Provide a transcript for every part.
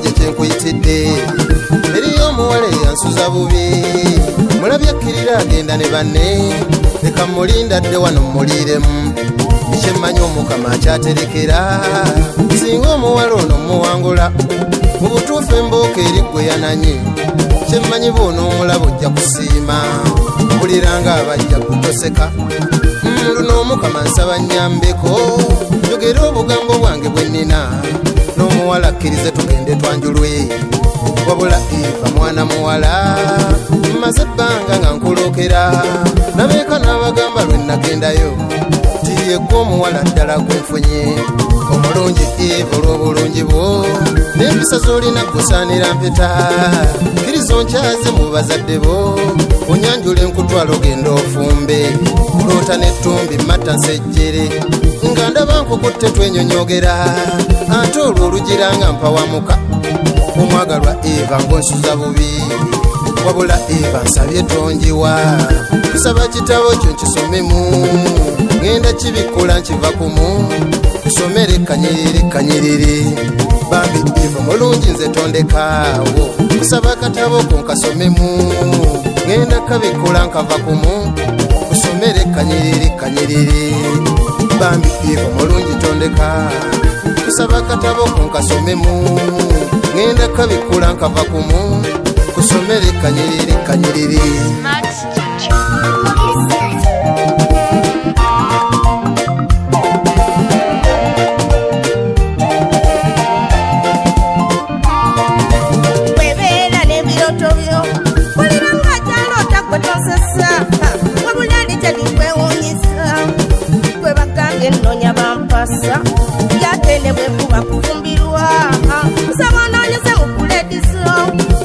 gye kyenkuyitidde eriyo omuwala eyansuza bubi mulabye akkirira agenda ne banne leka mulinda dde wano muliremu kyemmanyi omukama akyaterekera singa omuwala ono muwangula mu butuufu embooka eri gwe yananye kyemmanyi boona omulaba ojja kusiima mpuliranga abajja kutoseka luno omukama nsaba nnyambeko njogera obugambo bwange bwe nnina n'omuwala akkirize tugende twanjulwe wabula Eva mwana muwala mmaze ebbanga nga nkulokera nabeeka n'abagamba lwe nagendayo ti yegwe omuwala ddala gwe nfunye omulungi Eva olw'obulungi bwo n'empisa z'olina kusaanira mpeta kkiriza onkyaze mu bazadde bo onyanjula enkutwala ogenda ofumbe oloota n'ettumbi matta nsejjere nga ndaba nkukutte twenyonyogera ate olwo olugiranga mpawamuka omwagalwa Eva ng'onsuza bubi wabula Eva nsabye tonjiwa nsaba kitabo kyo nkisomemu ngenda kibikula nkiva kumu nsomere kanyiriri kanyiriri bambi Eva mulungi nze tondekaawo nsaba akatabo ko nkasomemu ngenda kabikula nkava kumu nsomere kanyiriri kanyiriri bambi Eva mulungi tondeka nsaba akatabo ko nkasomemu ngenda kabikula nkava kumu kusomere kanyiriri kanyiriri nonya bampasa yatende bwe kuba kufumbirwa nsaba nonyeze mukulediso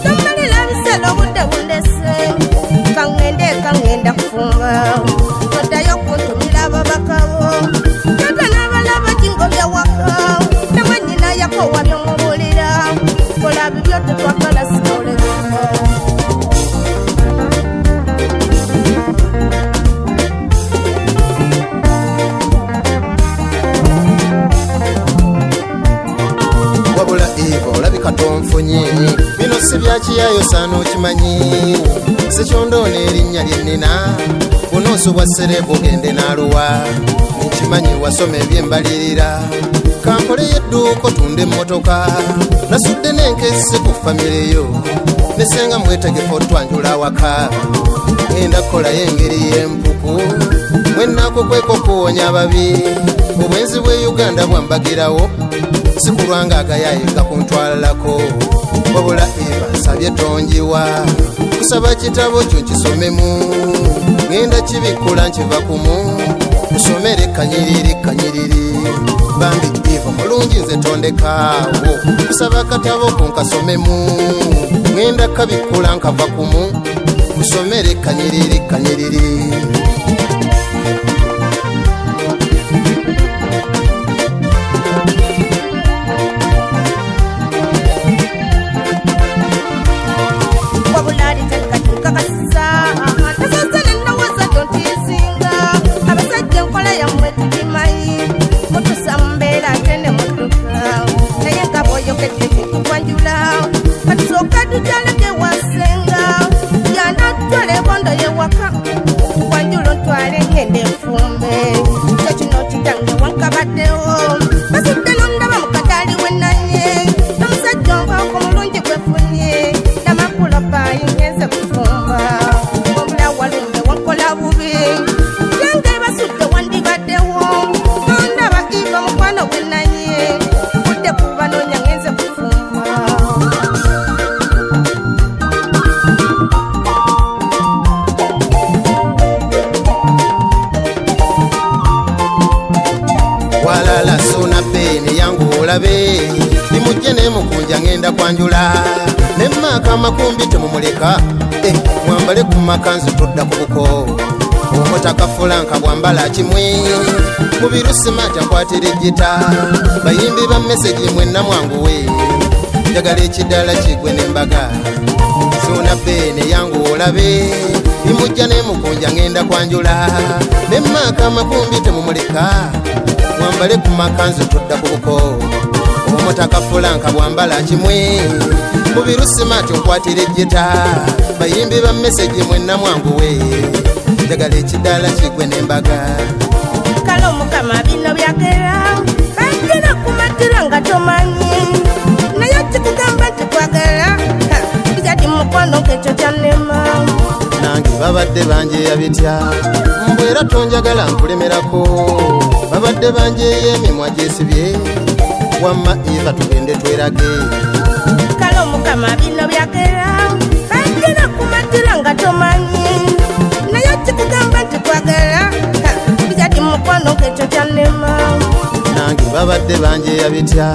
tomalira biselo budde bundese kangenda kufumba toddayo kuntumira ababakawo tata n'abalaba jingo byawaka namanyina yakowa byomubulira kola bibyo tetwagala sikolera katonfunye bino si byakiyayo saana okimanyi sikyondoona erinnya lyennina bunoosubwa serebu ogende n'aluwa nkimanyi wasoma ebyembalirira kankoleyo edduuka otunda emmotoka nasudde n'enkesi ku famireyo nesenga mwetegefu otwanjula awaka ngenda kukolayo engeri y'empuku mwenakukweka okuwonya ababi obwenzi bwe Uganda bwambagirawo sikulwanga agayaye gakuntwalalako wabula Eva nsabye tonjiwa kusaba kitabo kyo nkisomemu ngenda kibikula nkiva kumu kusomere kanyiriri kanyiriri bambi Eva mulungi nze tondekaawo kusaba akatabo ko nkasomemu ngenda kabikula nkava kumu kusomere kanyiriri kanyiriri walala suna peni yangu olabe limujje nemukunja ngenda kwanjula nemmaka makumbi temumuleka mwambale ku makanzu tudda ku buko omutakafula bwambala kimwe mubirusi mata kwatira ejjita bayimbi ba meseji mwenna mwanguwe njagala ekidala kigwe n'embaga suna peni yangu olabe limujja nemukunja ngenda kwanjula nemmaka makumbi temumuleka mwambale ku makanzu tudda ku buko omutaka fulanka bwambala kimwe mu birusi mati nkwatira ejjeta bayimbi ba meseji mwenna mwanguwe njagala ekidaala kigwe n'embaga kale omukama bino byagera bagera kumatira nga tomanyi naye kikugamba nti kwagala bijadi mukwano ng'ekyo kyannema nange babadde banjeya bitya mbwera tonjagala nkulemerako babadde banjeya emimwa gyesibye wamma iva tugende twerage kale omukama bino byagera bagera kumatira nga tomanyi naye kikugamba nti kwagala bijadi mukwano ng'ekyo kyannema nange babadde banjeya bitya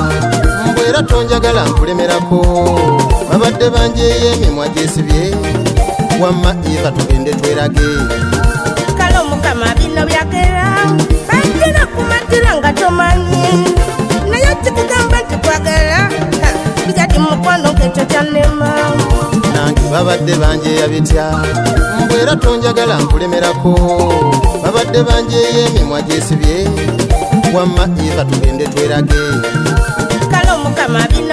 mbwera tonjagala nkulemerako babadde banjeya emimwa gyesibye wamma iva tugende twerage kale omukama bino byagera bagera kumatira nga tomanyi naye kikugamba nti kwagala bijadi mukwano ng'ekyo kyannema nange babadde banjeya bitya mbwera tonjagala nkulemerako babadde banjeya emimwa gyesibye wamma iva tugende twerage kale omukama bino